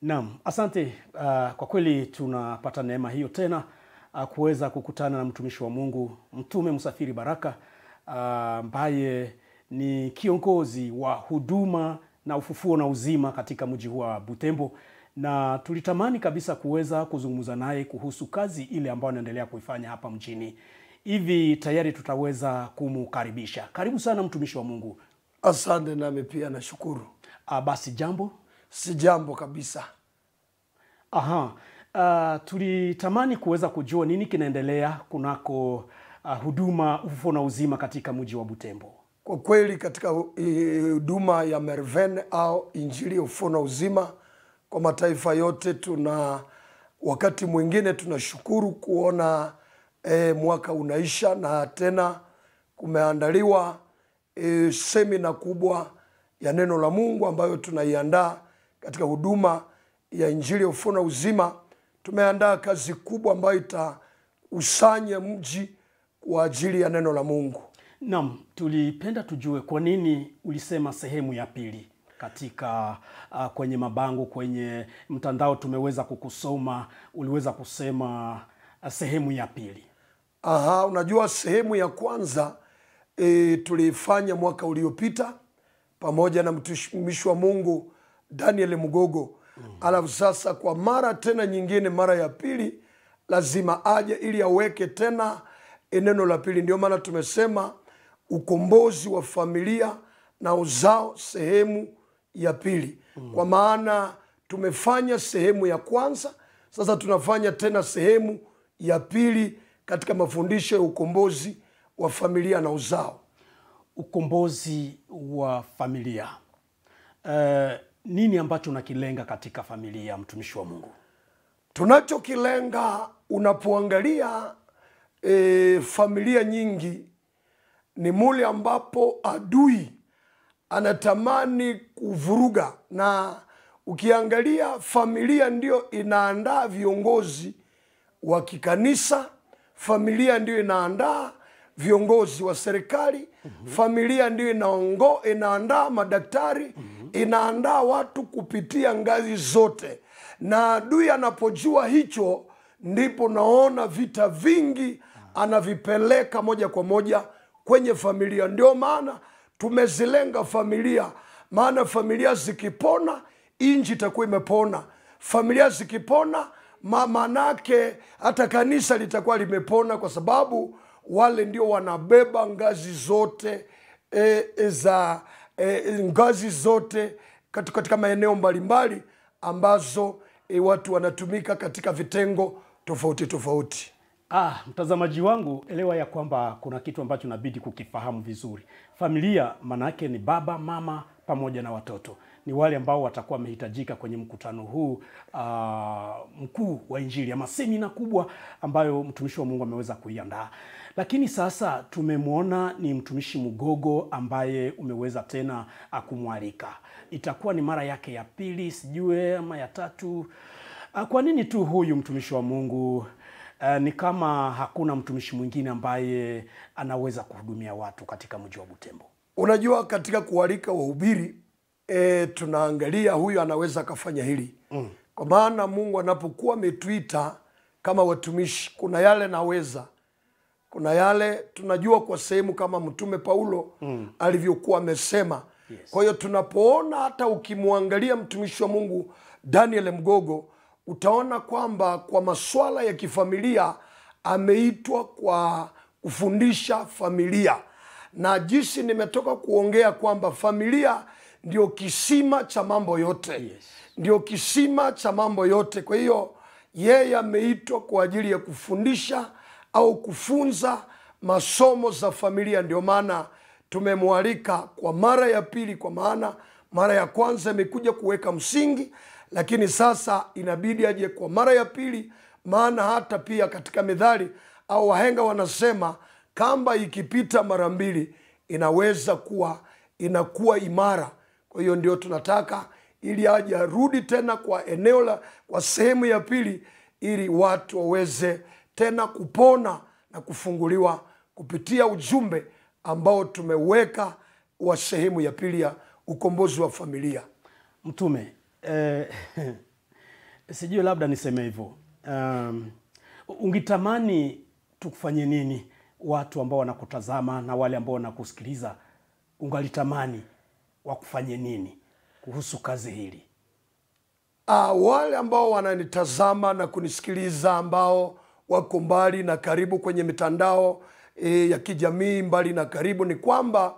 Naam, asante. Kwa kweli tunapata neema hiyo tena kuweza kukutana na mtumishi wa Mungu, Mtume Msafiri Baraka, ambaye ni kiongozi wa huduma na ufufuo na uzima katika mji huu wa Butembo, na tulitamani kabisa kuweza kuzungumza naye kuhusu kazi ile ambayo anaendelea kuifanya hapa mjini. Hivi tayari tutaweza kumkaribisha. Karibu sana mtumishi wa Mungu. Asante, nami pia nashukuru. Basi jambo? Si jambo kabisa. Tulitamani kuweza kujua nini kinaendelea kunako huduma ufufuo na uzima katika mji wa Butembo. Kwa kweli katika huduma ya Merveille au Injili ya ufufuo na uzima kwa mataifa yote, wakati mwingine tunashukuru kuona mwaka unaisha na tena kumeandaliwa semina kubwa ya neno la Mungu ambayo tunaiandaa katika huduma ya Injili ya ufufuo na uzima. Tumeandaa kazi kubwa ambayo itausanya mji kwa ajili ya neno la Mungu. Naam, tulipenda tujue kwa nini ulisema sehemu ya pili katika kwenye mabango, kwenye mtandao tumeweza kukusoma, uliweza kusema sehemu ya pili. Unajua sehemu ya kwanza tulifanya mwaka uliopita pamoja na mtumishi wa Mungu Daniel Mugogo. Alafu sasa kwa mara tena nyingine, mara ya pili lazima aje ili aweke tena neno la pili. Ndio maana tumesema ukombozi wa familia na uzao sehemu ya pili. Kwa maana tumefanya sehemu ya kwanza, sasa tunafanya tena sehemu ya pili katika mafundisho ya ukombozi wa familia na uzao. Ukombozi wa familia. Nini ambacho unakilenga katika familia, mtumishi wa Mungu? Tunachokilenga, unapoangalia familia nyingi, ni mule ambapo adui anatamani kuvuruga, na ukiangalia familia ndio inaandaa viongozi wa kikanisa, familia ndio inaandaa viongozi wa serikali, familia ndio inaandaa madaktari, inaandaa watu kupitia ngazi zote. Na adui anapojua hicho, ndipo naona vita vingi anavipeleka moja kwa moja kwenye familia. Ndio maana tumezilenga familia, maana familia zikipona, inji itakuwa imepona. Familia zikipona, manake hata kanisa litakuwa limepona, kwa sababu wale ndio wanabeba ngazi zote ngazi zote katika maeneo mbalimbali ambazo watu wanatumika katika vitengo tofauti tofauti. Mtazamaji wangu, elewa ya kwamba kuna kitu ambacho inabidi kukifahamu vizuri. Familia manake ni baba, mama pamoja na watoto. Ni wale ambao watakuwa wamehitajika kwenye mkutano huu mkuu wa Injili, ama semina kubwa ambayo mtumishi wa Mungu ameweza kuiandaa. Lakini sasa tumemwona ni mtumishi Mugogo ambaye umeweza tena kumwalika. Itakuwa ni mara yake ya pili, sijue ama ya tatu. Kwa nini tu huyu mtumishi wa Mungu? Ni kama hakuna mtumishi mwingine ambaye anaweza kuhudumia watu katika mji wa Butembo. Unajua, katika kualika wahubiri tunaangalia huyu anaweza kafanya hili. Kwa maana Mungu anapokuwa ametuita kama watumishi, kuna yale naweza, kuna yale tunajua kwa sehemu, kama mtume Paulo alivyokuwa amesema. Yes. Kwa hiyo tunapoona, hata ukimwangalia mtumishi wa Mungu Daniel Mugogo, utaona kwamba kwa masuala ya kifamilia ameitwa kwa kufundisha familia. Na jinsi nimetoka kuongea kwamba familia ndio kisima cha mambo yote. Yes. Ndio kisima cha mambo yote. Kwa hiyo yeye ameitwa kwa ajili ya kufundisha au kufunza masomo za familia. Ndio maana tumemwalika kwa mara ya pili, kwa maana mara ya kwanza imekuja kuweka msingi, lakini sasa inabidi aje kwa mara ya pili. Maana hata pia katika methali au wahenga wanasema kamba ikipita mara mbili inaweza kuwa inakuwa imara. Kwa hiyo ndio tunataka ili aje arudi tena kwa kwa sehemu ya pili, ili watu waweze tena kupona na kufunguliwa kupitia ujumbe ambao tumeweka wa sehemu ya pili ya ukombozi wa familia. Mtume, Sijui labda niseme hivyo. Ungetamani tukufanye nini watu ambao wanakutazama na wale ambao wanakusikiliza? Ungalitamani wakufanye nini kuhusu kazi hili? Wale ambao wananitazama na kunisikiliza ambao wako mbali na karibu kwenye mitandao ya kijamii mbali na karibu, ni kwamba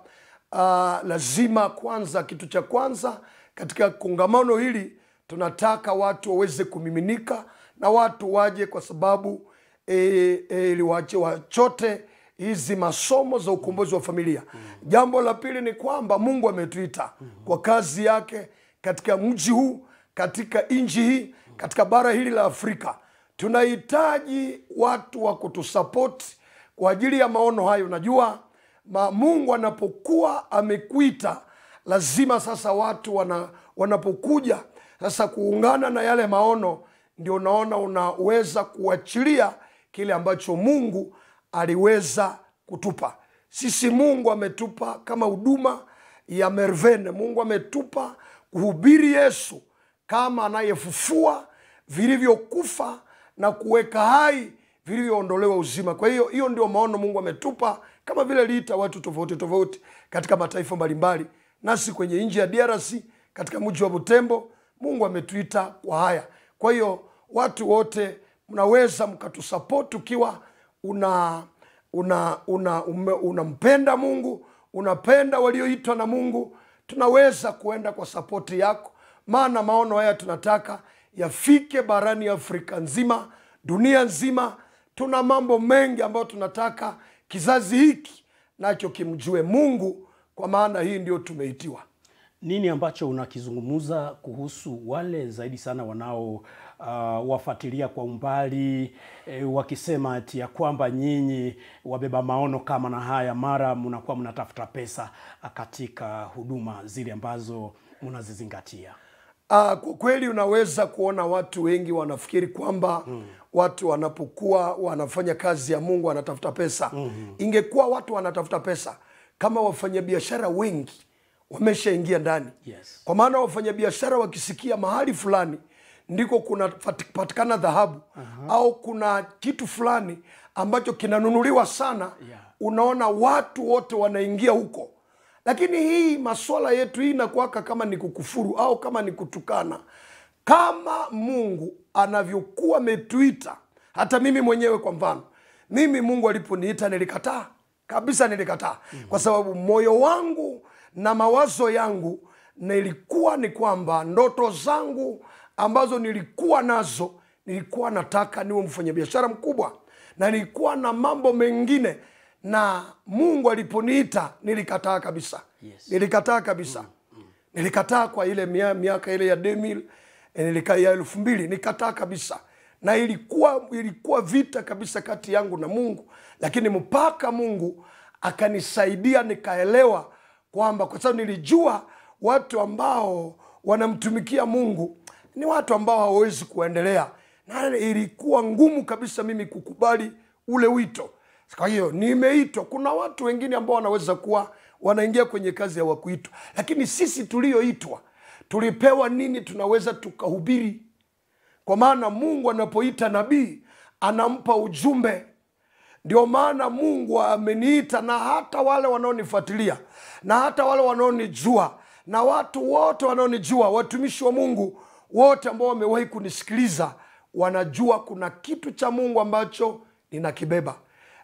lazima kwanza, kitu cha kwanza katika kongamano hili tunataka watu waweze kumiminika na watu waje, kwa sababu ili wachote hizi masomo za ukombozi wa familia. Jambo la pili ni kwamba Mungu ametuita kwa kazi yake katika mji huu, katika nchi hii, katika bara hili la Afrika. Tunahitaji watu wa kutusapoti kwa ajili ya maono hayo. Najua Mungu anapokuwa amekuita, lazima sasa watu wanapokuja sasa kuungana na yale maono, ndio naona unaweza kuachilia kile ambacho Mungu aliweza kutupa. Sisi Mungu ametupa kama huduma ya Mervene. Mungu ametupa kuhubiri Yesu kama anayefufua vilivyokufa na kuweka hai vilivyoondolewa uzima. Kwa hiyo ndio maono Mungu ametupa, kama vile liita watu tofauti tofauti katika mataifa mbalimbali. Nasi kwenye nchi ya DRC, katika mji wa Butembo, Mungu ametuita kwa haya. Kwa hiyo watu wote mnaweza mkatusupport ukiwa unampenda Mungu, unapenda walioitwa na Mungu. Tunaweza kuenda kwa support yako, maana maono haya tunataka yafike barani Afrika nzima, dunia nzima. Tuna mambo mengi ambayo tunataka kizazi hiki nacho kimjue Mungu, kwa maana hii ndio tumeitiwa. Nini ambacho unakizungumuza kuhusu wale zaidi sana wanao wafuatilia kwa umbali, wakisema ati ya kwamba nyinyi wabeba maono kama na haya, mara mnakuwa mnatafuta pesa katika huduma zile ambazo mnazizingatia? Kwa kweli unaweza kuona watu wengi wanafikiri kwamba watu wanapokuwa wanafanya kazi ya Mungu wanatafuta pesa. Ingekuwa watu wanatafuta pesa kama wafanyabiashara wengi wameshaingia ndani. Yes. Kwa maana wafanyabiashara wakisikia mahali fulani ndiko kuna patikana dhahabu, au kuna kitu fulani ambacho kinanunuliwa sana, unaona watu wote wanaingia huko. Lakini hii masuala yetu hii inakuwa kama ni kukufuru au kama ni kutukana. Kama Mungu anavyokuwa ametuita, hata mimi mwenyewe kwa mfano, mimi Mungu aliponiita nilikataa kabisa, nilikataa. Kwa sababu moyo wangu na mawazo yangu nilikuwa ni kwamba ndoto zangu ambazo nilikuwa nazo, nilikuwa nataka niwe mfanyabiashara mkubwa, na nilikuwa na mambo mengine, na Mungu aliponiita nilikataa kabisa. Yes. Nilikataa kabisa. Nilikataa kwa ile miaka ile ya 2000, ya 2000 nikataa kabisa. Na ilikuwa vita kabisa kati yangu na Mungu, lakini mpaka Mungu akanisaidia nikaelewa kwamba, kwa sababu nilijua watu ambao wanamtumikia Mungu ni watu ambao hawawezi kuendelea, na ilikuwa ngumu kabisa mimi kukubali ule wito. Kwa hiyo nimeitwa. Kuna watu wengine ambao wanaweza kuwa wanaingia kwenye kazi ya wakuitwa, lakini sisi tulioitwa tulipewa nini? Tunaweza tukahubiri. Kwa maana Mungu anapoita nabii anampa ujumbe. Ndio maana Mungu ameniita, na hata wale wanaonifuatilia na hata wale wanaonijua na watu wote wanaonijua, watumishi wa Mungu wote ambao wamewahi kunisikiliza, wanajua kuna kitu cha Mungu ambacho ninakibeba.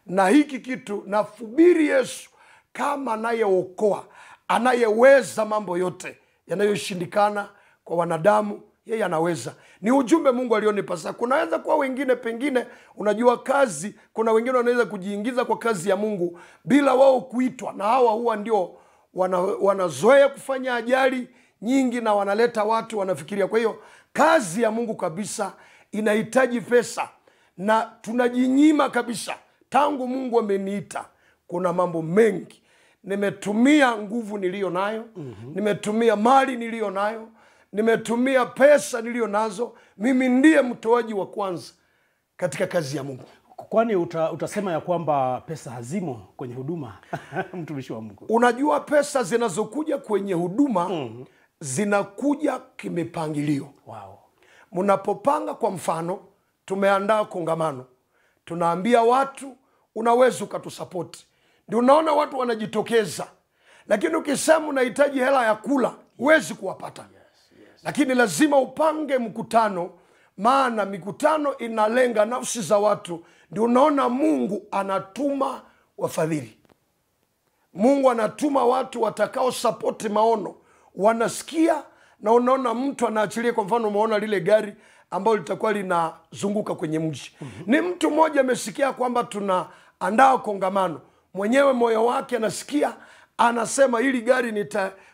Na hiki kitu nafubiri Yesu kama anayeokoa, anayeweza mambo yote yanayoshindikana kwa wanadamu, yeye anaweza. Ni ujumbe Mungu alionipa. Sasa kunaweza kuwa wengine, pengine unajua kazi, kuna wengine wanaweza kujiingiza kwa kazi ya Mungu bila wao kuitwa, na hawa huwa ndio wanazoea kufanya ajali nyingi na wanaleta watu wanafikiria. Kwa hiyo kazi ya Mungu kabisa inahitaji pesa, na tunajinyima kabisa. Tangu Mungu ameniita, kuna mambo mengi nimetumia nguvu niliyo nayo, nimetumia mali niliyo nayo, nimetumia pesa niliyo nazo. Mimi ndiye mtoaji wa kwanza katika kazi ya Mungu. Kwani utasema ya kwamba pesa hazimo kwenye huduma? Mtumishi wa Mungu, unajua pesa zinazokuja kwenye huduma zinakuja kimipangilio. Wow. Mnapopanga, kwa mfano tumeandaa kongamano, tunaambia watu unaweza ukatusapoti, ndio unaona watu wanajitokeza. Lakini ukisema unahitaji hela ya kula, huwezi kuwapata. Lakini lazima upange mkutano, maana mikutano inalenga nafsi za watu. Ndio unaona Mungu anatuma wafadhili, Mungu anatuma watu watakao sapoti maono, wanasikia. Na unaona mtu anaachilia, kwa mfano umeona lile gari ambalo litakuwa linazunguka kwenye mji. Ni mtu mmoja amesikia kwamba tunaandaa kongamano, mwenyewe moyo wake anasikia, anasema hili gari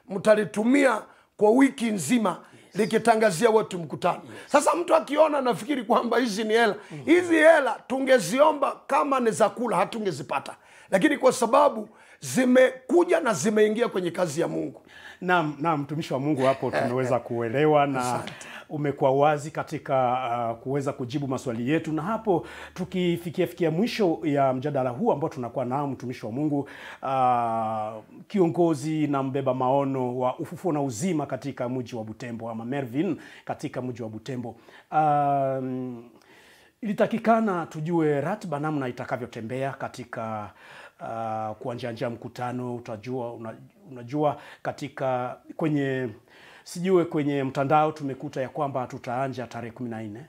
mtalitumia kwa wiki nzima, likitangazia watu mkutano. Sasa mtu akiona nafikiri kwamba hizi ni hela. Hizi hela tungeziomba kama ni za kula, hatungezipata. Lakini kwa sababu zimekuja na zimeingia kwenye kazi ya Mungu. Naam, mtumishi wa Mungu, hapo tumeweza kuelewa na umekuwa wazi katika kuweza kujibu maswali yetu. Na hapo tukifikia mwisho ya mjadala huu ambao tunakuwa nao, mtumishi wa Mungu, kiongozi na mbeba maono wa Ufufuo na Uzima katika mji wa Butembo, ama Mervin katika mji wa Butembo, ilitakikana tujue ratiba namna itakavyotembea katika kuanjia mkutano. Unajua katika kwenye mtandao tumekuta ya kwamba tutaanja tarehe 14,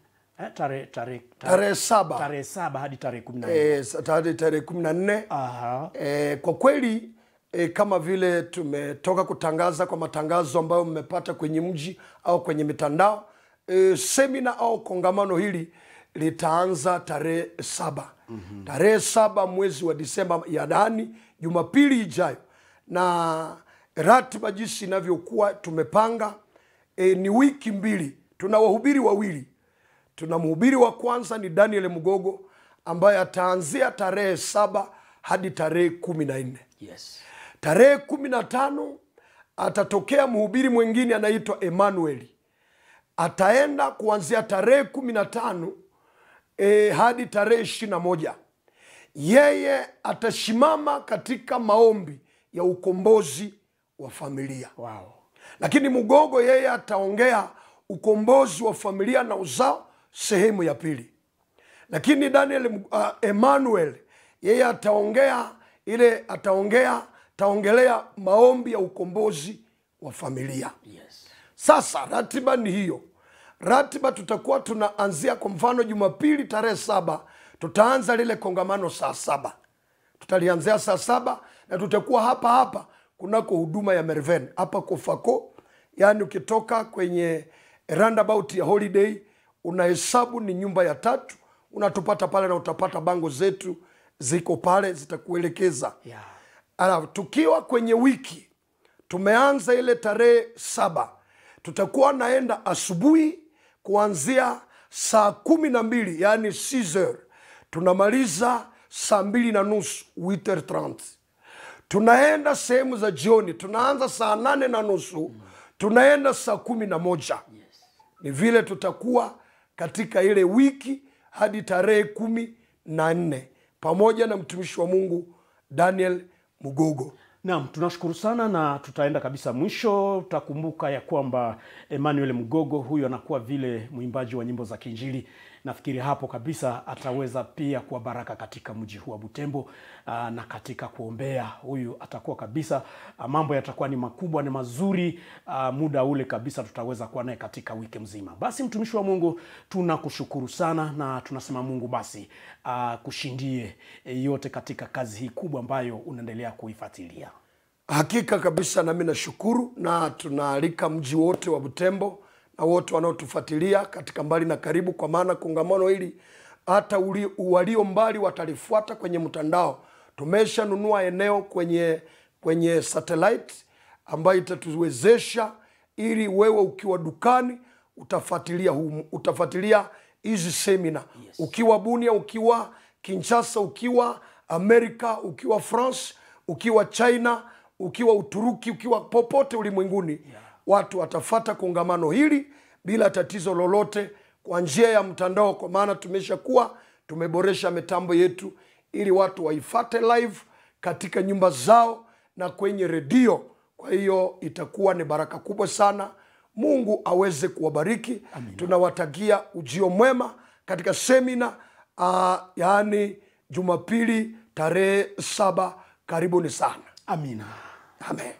tarehe 7 hadi tarehe 14, hadi tarehe 14. Kwa kweli kama vile tumetoka kutangaza kwa matangazo ambayo mmepata kwenye mji au kwenye mitandao, semina au kongamano hili litaanza tarehe 7. Tarehe 7 mwezi wa Disemba, yaani Jumapili ijayo. Na ratiba jinsi inavyokuwa tumepanga, ni wiki mbili. Tuna wahubiri wawili. Tuna mhubiri wa kwanza ni Daniel Mugogo, ambaye ataanzia tarehe 7 hadi tarehe 14. Tarehe 15 atatokea mhubiri mwingine anaitwa Emmanuel. Ataenda kuanzia tarehe 15 hadi tarehe 21. Yeye atashimama katika maombi ya ukombozi wa familia. Lakini Mugogo yeye ataongea ukombozi wa familia na uzao sehemu ya pili. Lakini Daniel Emmanuel yeye ataongelea maombi ya ukombozi wa familia. Sasa ratiba ni hiyo. Ratiba tutakuwa tunaanzia, kwa mfano Jumapili tarehe 7 tutaanza lile kongamano saa 7. Tutalianzia saa 7 na tutakuwa hapa kunako huduma ya Merven hapa Kofako. Yani ukitoka kwenye roundabout ya Holiday unahesabu ni nyumba ya 3, unatupata pale na utapata bango zetu ziko pale zitakuelekeza. Tukiwa kwenye wiki tumeanza ile tarehe 7, tutakuwa naenda asubuhi kuanzia saa 12, yani 6h. Tunamaliza saa 2:30, 8h30. Tunaenda sehemu za jioni, tunaanza saa 8:30, tunaenda saa 11. Ni vile tutakuwa katika ile wiki hadi tarehe 14 pamoja na mtumishi wa Mungu Daniel Mugogo. Naam, tunashukuru sana na tutaenda kabisa mwisho. Utakumbuka ya kwamba Emmanuel Mugogo huyu anakuwa vile mwimbaji wa nyimbo za Kiinjili. Nafikiri hapo kabisa ataweza pia kuwa baraka katika mji huu wa Butembo, na katika kuombea. Huyu atakuwa kabisa, mambo yatakuwa ni makubwa na mazuri. Muda ule kabisa tutaweza kuwa naye katika wiki mzima. Basi mtumishi wa Mungu, tunakushukuru sana na tunasema Mungu basi kushindie yote katika kazi hii kubwa ambayo unaendelea kuifuatilia. Hakika kabisa nami nashukuru, na tunaalika mji wote wa Butembo na wote wanaotufuatilia katika mbali na karibu, kwa maana kongamano hili hata walio mbali watalifuata kwenye mtandao. Tumeshanunua eneo kwenye satellite ambayo itatuwezesha ili wewe ukiwa dukani utafuatilia hizi semina. Ukiwa Bunia, ukiwa Kinshasa, ukiwa Amerika, ukiwa France, ukiwa China, ukiwa Uturuki, ukiwa popote ulimwenguni, watu watafata kongamano hili bila tatizo lolote kwa njia ya mtandao, kwa maana tumeboresha mitambo yetu ili watu waifate live katika nyumba zao na kwenye redio. Kwa hiyo itakuwa ni baraka kubwa sana. Mungu aweze kuwabariki. Tunawatakia ujio mwema katika semina yaani Jumapili tarehe 7. Karibuni sana. Amina. Amen.